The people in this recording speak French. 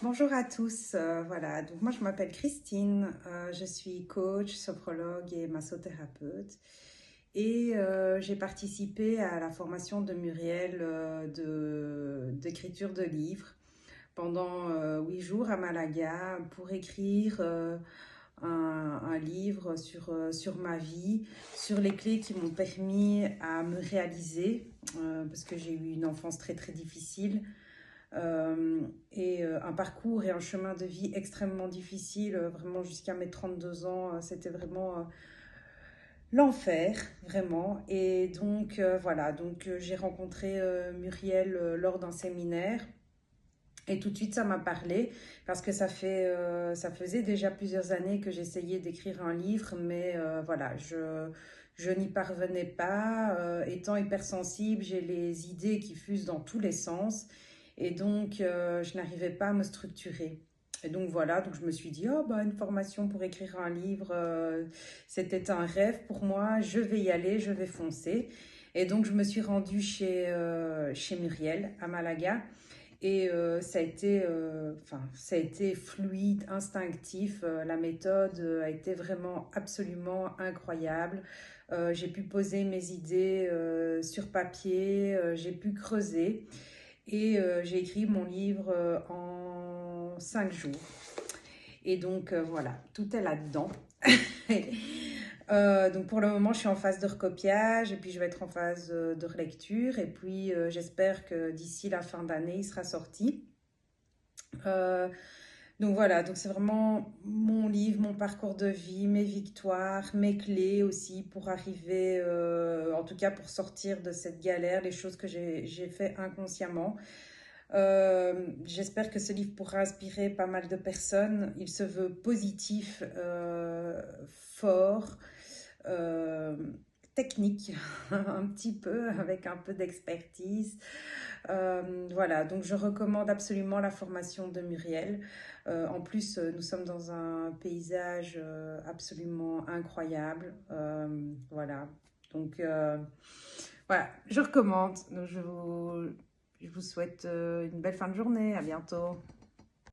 Bonjour à tous, voilà, donc moi je m'appelle Christine, je suis coach, sophrologue et massothérapeute et j'ai participé à la formation de Muriel d'écriture de livres pendant 8 jours à Malaga pour écrire un livre sur ma vie, sur les clés qui m'ont permis à me réaliser parce que j'ai eu une enfance très très difficile un parcours et un chemin de vie extrêmement difficile, vraiment jusqu'à mes 32 ans, c'était vraiment l'enfer, vraiment. Et donc voilà, j'ai rencontré Muriel lors d'un séminaire. Et tout de suite, ça m'a parlé parce que ça faisait déjà plusieurs années que j'essayais d'écrire un livre, mais voilà, je n'y parvenais pas. Étant hypersensible, j'ai les idées qui fusent dans tous les sens. Et donc, je n'arrivais pas à me structurer. Et donc voilà, donc je me suis dit, oh bah une formation pour écrire un livre, c'était un rêve pour moi, je vais y aller, je vais foncer. Et donc je me suis rendue chez Muriel à Malaga. Et ça a été fluide, instinctif. La méthode a été vraiment absolument incroyable. J'ai pu poser mes idées sur papier, j'ai pu creuser et j'ai écrit mon livre en 5 jours. Et donc voilà, tout est là-dedans. Donc pour le moment, je suis en phase de recopiage et puis je vais être en phase de relecture. Et puis j'espère que d'ici la fin d'année, il sera sorti. Euh, donc voilà, donc c'est vraiment mon livre, mon parcours de vie, mes victoires, mes clés aussi pour arriver, en tout cas pour sortir de cette galère, les choses que j'ai fait inconsciemment. J'espère que ce livre pourra inspirer pas mal de personnes. Il se veut positif, fort, euh, technique, un petit peu, avec un peu d'expertise. Voilà, donc je recommande absolument la formation de Muriel. En plus, nous sommes dans un paysage absolument incroyable. Voilà, donc voilà, je recommande. Je vous souhaite une belle fin de journée. À bientôt.